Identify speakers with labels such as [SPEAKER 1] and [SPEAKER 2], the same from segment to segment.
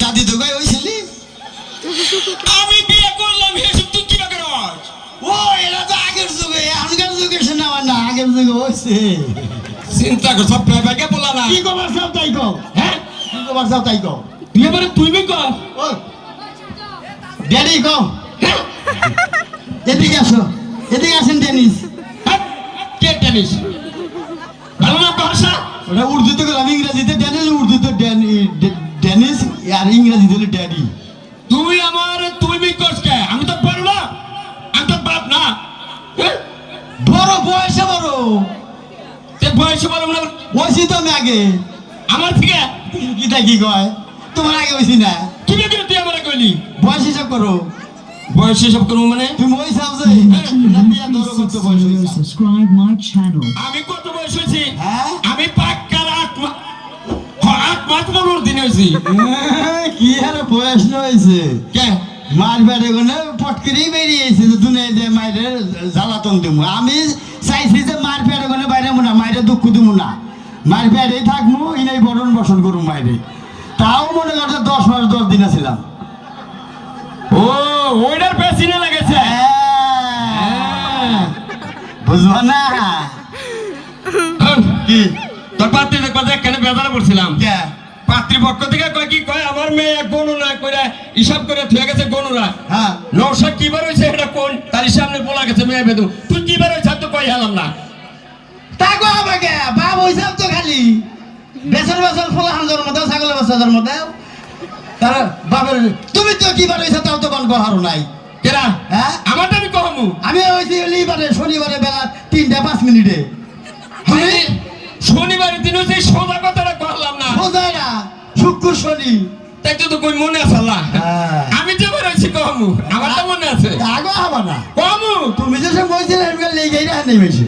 [SPEAKER 1] দাদি তো গায়ে হয়েছিলি আমি বিয়ে করলাম এসব তুই কি বাকি রস ও এরা তো আগের যুগে এখনকার যুগে শোনা না আগের যুগে হয়েছে চিন্তা কর সব প্রায় ভাগে বলা না কি কবার সব তাই কও হ্যাঁ কি কবার সব তাই কও তুই এবারে তুই বি কর ও ড্যাডি কও এদিকে আসেন টেনিস কে টেনিস ভালো না ভাষা ওটা উর্দুতে গেলাম ইংরেজিতে ড্যানিস উর্দুতে ড্যানিস আর ইংরেজিতে হলো ড্যাডি তুই আমার তুই বি করছ কে আমি তো বড় না আমি তো বাপ না বড় বয়সে বড় তে বয়সে বড় মানে বয়সই তো আমি আগে আমার থেকে কি কয় তোমার আগে হইছি না কি বে তুই আমার কইলি বয়স হিসাব করো বয়স হিসাব করো মানে তুমি ওই হিসাব যে না বিয়া ধরো কত বয়স হইছে সাবস্ক্রাইব মাই চ্যানেল আমি কত বয়স হইছি হ্যাঁ আমি পাক্কা 8 মাস পনেরো দিন হইছি কি আর বয়স হইছে কে মার বেড়ে গনে পটকরি বেরিয়েছে যে দুনিয়াতে মাইরে জ্বালাতন দিমু আমি চাইছি যে মার বেড়ে গনে বাইরে মুনা মাইরে দুঃখ দিমু না মার বেড়েই থাকমু ইনাই বরণ বসন করুম মাইরে তাও মনে করছে 10 মাস 10 দিন ছিলাম ও ওইটার পেছনে লাগেছে বুঝবা না কি তোর পাত্রী দেখবা যে কেন বেজারে পড়ছিলাম পাত্রীপক্ষ থেকে কয় কি কয় আমার মেয়ে গণনা করে হিসাব করে থুয়ে গেছে গণনা হ্যাঁ নৌশা কি বার হয়েছে এটা কোন তার সামনে বলা গেছে মেয়ে বেদু তুই কি বার হয়েছে তো কই হালাম না তা গো আমাকে বাপ হইছে তো খালি বেসর বেসর ফলা হাজার মতো ছাগলের বাচ্চাদের মতো তার বাবার তুমি তো কি বার হইছে তাও তো বান গহারো নাই কেরা হ্যাঁ আমারটা আমি কহমু আমি হইছি লিবারে শনিবারে বেলা 3:05 মিনিটে হ্যাঁ শনিবারের দিন হচ্ছে সোজা কথাটা কইলাম না সোজা না শুক্র শনি তাই তো কই মনে আছে আল্লাহ আমি যে বলেছি কমু আমারটা মনে আছে আগো হবে না কমু তুমি যে সব বলছিলে এমনি লেগেই না নেই বেশি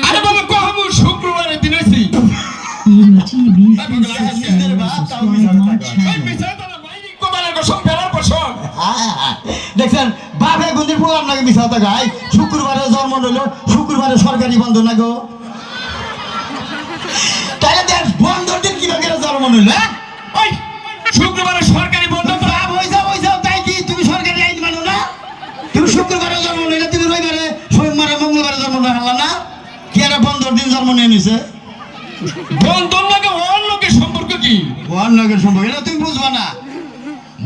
[SPEAKER 1] আরে বাবা কমু শুক্রবারের দিন হইছি দেখছেন বাপে গুন্দির প্রোগ্রাম নাকি মিশাতে গায় শুক্রবারে জন্ম নিল শুক্রবারে সরকারি বন্ধ না গো তাহলে দেখ বন্ধর দিন কিভাবে জন্ম নিল ওই শুক্রবারে সরকারি বন্ধ বাপ হয়ে যাও তাই কি তুমি সরকারি আইন মানো না তুমি শুক্রবারে জন্ম নিলে তুমি রবিবারে তোমার মঙ্গলবারে জন্ম না হলো না কি আর 15 দিন জন্ম নিয়ে নিছে
[SPEAKER 2] বন্ধন লাগে অন্যকে সম্পর্ক কি
[SPEAKER 1] অন্যকে সম্পর্ক এটা তুমি বুঝবা না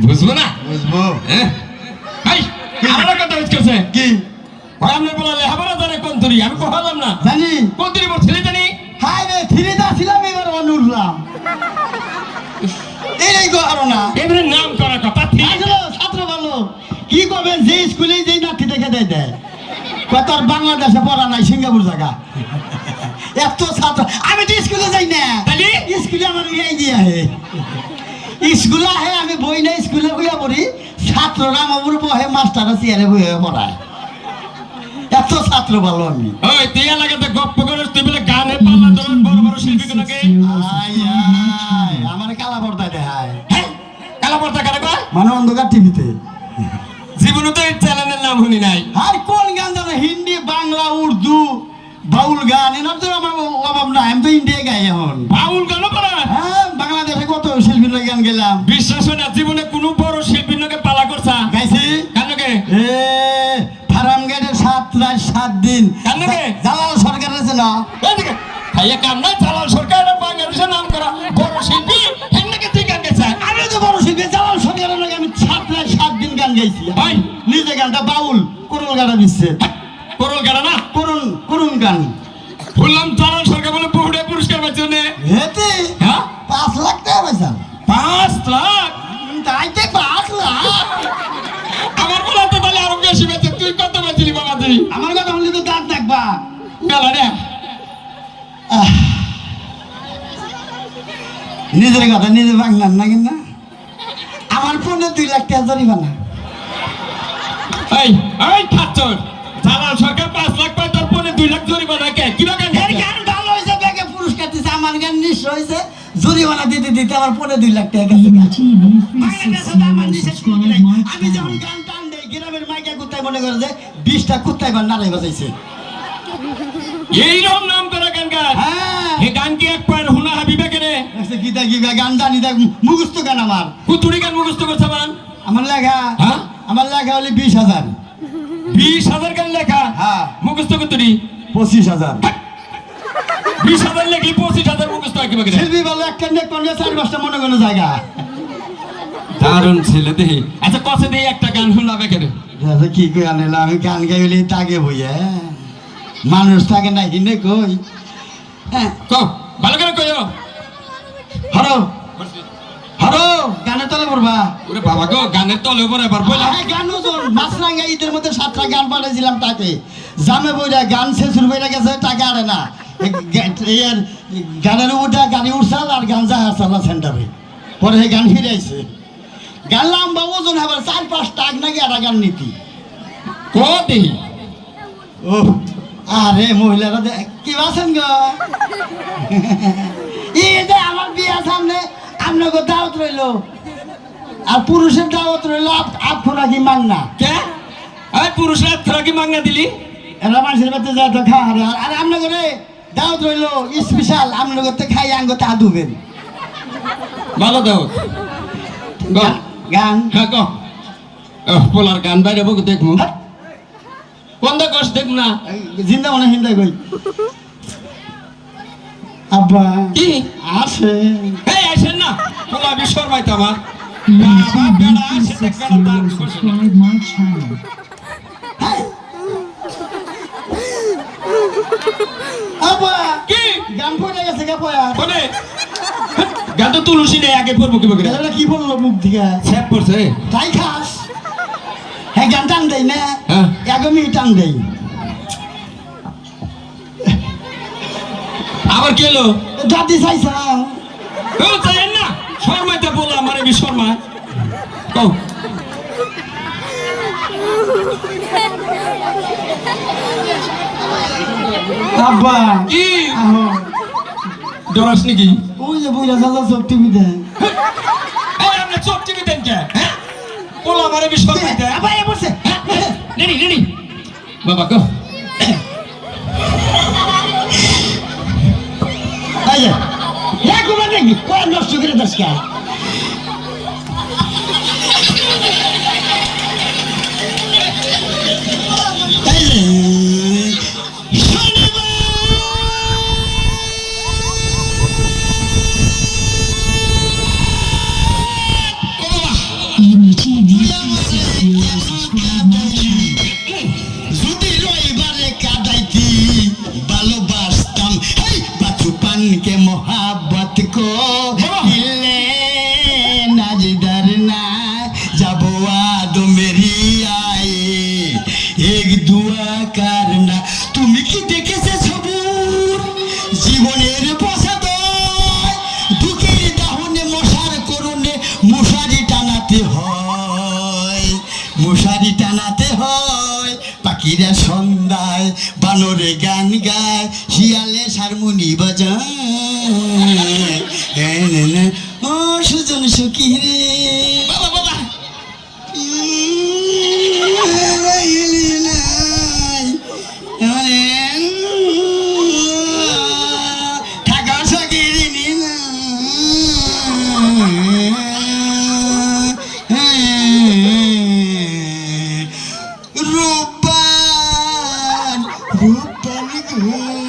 [SPEAKER 2] বুঝবো না
[SPEAKER 1] বুঝবো
[SPEAKER 2] হ্যাঁ ভাই আমার কথা হচ্ছে
[SPEAKER 1] কি
[SPEAKER 2] ভাই আপনি বলা লেখাপড়া জানে কোন তুরি আমি কহালাম না
[SPEAKER 1] জানি
[SPEAKER 2] কোন তুরি বলছিলি জানি
[SPEAKER 1] হাই রে থ্রিটা ছিলাম এবার উঠলাম এই গো আরো না
[SPEAKER 2] এবারে নাম করার কথা ঠিক
[SPEAKER 1] আসলে ছাত্র ভালো কি করবেন যে স্কুলে যেই নাতি দেখে দেয় কত আর বাংলাদেশে পড়া নাই সিঙ্গাপুর জায়গা এত ছাত্র আমি তো স্কুলে যাই না
[SPEAKER 2] তাহলে
[SPEAKER 1] স্কুলে আমার ইয়ে গিয়ে আহে স্কুলে আহে আমি বই না স্কুলে বইয়া পড়ি ছাত্ররা আমার বহে মাস্টাররা চেয়ারে বইয়া পড়ায় এত ছাত্র ভালো আমি
[SPEAKER 2] ওই তুই এলাকাতে গপ্প করিস তুই বলে গানে পাল্লা ধরুন বড় বড় শিল্পী গুলোকে
[SPEAKER 1] আমার কালা পর্দায় দেখায়
[SPEAKER 2] হ্যাঁ কালা পর্দা কারে কয়
[SPEAKER 1] মানে অন্ধকার টিভিতে
[SPEAKER 2] জীবনে তো এই চ্যানেলের নাম শুনি নাই
[SPEAKER 1] আর কোন গান জানো হিন্দি বাংলা উর্দু বাউল গান এনার তো আমার অভাব নাই আমি তো ইন্ডিয়া গাই এখন
[SPEAKER 2] বাউল গানও করে
[SPEAKER 1] হ্যাঁ বাংলাদেশে কত শিল্পীর গান গেলাম
[SPEAKER 2] বিশ্বাস হয় না জীবনে কোনো বড় শিল্পীর লোকে পালা করছা
[SPEAKER 1] গাইছি
[SPEAKER 2] কেনকে
[SPEAKER 1] এ ফার্ম গেটের 7 দিন
[SPEAKER 2] কেনকে
[SPEAKER 1] জালাল সরকার আছে না
[SPEAKER 2] এদিকে ভাইয়া কাম না জালাল সরকারের বাংলাদেশের নাম করা বড় শিল্পী হেনকে তুই গান গেছা
[SPEAKER 1] আমি তো বড় শিল্পী জালাল সরকারের লাগে আমি 7 দিন গান গাইছি
[SPEAKER 2] ভাই
[SPEAKER 1] নিজে গানটা বাউল করুল গাড়া দিচ্ছে
[SPEAKER 2] করল গাড়া না
[SPEAKER 1] করুন গান
[SPEAKER 2] বললাম জালাল সরকার বলে বহুড়ে পুরস্কার পাচ্ছে নে
[SPEAKER 1] হেতে
[SPEAKER 2] হ্যাঁ
[SPEAKER 1] 5 লাখ টাকা পয়সা
[SPEAKER 2] 5 লাখ
[SPEAKER 1] তাইতে 5 লাখ
[SPEAKER 2] আমার বলা তো তাহলে আরো বেশি পেয়েছে তুই কত পেয়েছিলি বাবা তুই
[SPEAKER 1] আমার কথা বললি তো দাঁত দেখবা
[SPEAKER 2] মেলা রে
[SPEAKER 1] নিজের কথা নিজে বাংলার না কিনা আমার ফোনে 2 লাখ টাকা জরিমানা
[SPEAKER 2] এই এই খাচ্চর জালাল সরকার 5 লাখ পায় তার পরে 2 লাখ জরিমানা কে কি বাগান
[SPEAKER 1] এর গান ভালো হয়েছে ব্যাগে পুরস্কার দিছে আমার গান নিশ্চয় হয়েছে জরিমানা দিতে দিতে আমার পরে 2 লাখ টাকা গেছে বাংলাদেশে তো আমার নিষেধ করে নাই। আমি যখন গান টান দেই গ্রামের মাইকা কুত্তায় মনে করে যে 20টা কুত্তায় গান নাড়াই বাজাইছে
[SPEAKER 2] এইরকম নাম করা গান গান
[SPEAKER 1] হ্যাঁ
[SPEAKER 2] এই গান কি এক পার হুনা হাবিবে কেনে
[SPEAKER 1] আচ্ছা কি গান জানি দেখ মুখস্থ গান আমার
[SPEAKER 2] কুতুরি গান মুখস্থ করছে মান
[SPEAKER 1] আমার লেখা
[SPEAKER 2] হ্যাঁ
[SPEAKER 1] আমার লেখা হলে 20,000
[SPEAKER 2] 20,000 গান লেখা
[SPEAKER 1] হ্যাঁ
[SPEAKER 2] মুখস্থ কুতুরি
[SPEAKER 1] 25,000
[SPEAKER 2] 20,000 লেখলি 25,000 মুখস্থ কি বাকি
[SPEAKER 1] শিল্পী বলে একটা নেক করলে 4-5টা মনে কোনো জায়গা
[SPEAKER 2] দারুণ ছেলে দেহি আচ্ছা কসে দেই একটা গান শুনাবে কেন
[SPEAKER 1] দাদা কি কই আনলা আমি গান গাইলে তাকে বইয়া মানুষ থাকে না হিনে কই হ্যাঁ
[SPEAKER 2] ক ভালো করে কইও
[SPEAKER 1] হরো হরো গানে তলে পড়বা
[SPEAKER 2] ওরে বাবা গো গানের তলে উপরে এবার বইলা
[SPEAKER 1] হ্যাঁ গান ওজন মাছরাঙ্গা ঈদের মধ্যে 7টা গান পাঠাইছিলাম তাকে জামে বইরা গান শেষুর বইরা গেছে টাকা আরে না এর গানের উপরটা গাড়ি উঠছাল আর গান যাহার চালা সেন্টারে পরে সেই গান ফিরে আইছে গান লম্বা ওজন আবার 4-5 টাক নাকি একটা গান নীতি
[SPEAKER 2] ক দেহি
[SPEAKER 1] ও আরে মহিলারা কি আছেন গো এই যে আমার বিয়া সামনে আপনাকে দাওয়াত রইলো আর পুরুষের দাওয়াত রইলো আপনারা কি মান না
[SPEAKER 2] কে এই পুরুষরা তোরা কি মাংনা দিলি
[SPEAKER 1] এরা মানুষের বাড়িতে যায় তো খাওয়া আর আপনাকে রে দাওয়াত রইলো স্পেশাল আপনাকে খাই আঙ্গো তা দুবেন
[SPEAKER 2] ভালো দাও গো
[SPEAKER 1] গান
[SPEAKER 2] হ্যাঁ গো পোলার গান বাইরে বকে দেখমু কোন দা কষ্ট দেখ না
[SPEAKER 1] জিন্দা মনে হিন্দা কই আব্বা
[SPEAKER 2] কি
[SPEAKER 1] আসে
[SPEAKER 2] এই আসেন না পোলা বিশ্বর মাইতে আমার বাবা বেড়া আসে বেড়া দান করছে না।
[SPEAKER 3] Subscribe my channel.
[SPEAKER 1] আব্বা
[SPEAKER 2] কি
[SPEAKER 1] গান পড়ে গেছে গা পয়া
[SPEAKER 2] কোনে গান তো তুলসী নেই আগে পড়বো কি বকে
[SPEAKER 1] এটা কি বললো মুখ দিকে
[SPEAKER 2] স্যাপ পড়ছে
[SPEAKER 1] তাই খাস হ্যাঁ গান টান দেয় না
[SPEAKER 2] হ্যাঁ।
[SPEAKER 1] 1 মিনিট টান দেয়
[SPEAKER 2] আবার কি হলো
[SPEAKER 1] দাদি চাইছাম
[SPEAKER 2] ও চাইেন না শর্মাইতে বলা আমারে বি শর্মা কও
[SPEAKER 1] আব্বা
[SPEAKER 2] কি
[SPEAKER 1] আহো
[SPEAKER 2] ডরাস নাকি
[SPEAKER 1] ওই যে বুইরা চাচা সব টিভি দেয়
[SPEAKER 2] এই আপনি চোখ টিভি দেন কে হ্যাঁ বলা আমারে বি শর্মাইতে
[SPEAKER 1] আব্বা এ বসে
[SPEAKER 2] রেডি রেডি বাবা কও
[SPEAKER 1] এই যে এক ঘুমা দেখি ওরা নষ্ট করে দাস কে এই যে আইরা সন্ধ্যায় বানরে গান গায় শিয়ালে হারমোনি বাজায় ও সুজন সুখী রে বাবা বাবা থাকা সকিরি না রূপবান রূপবান গো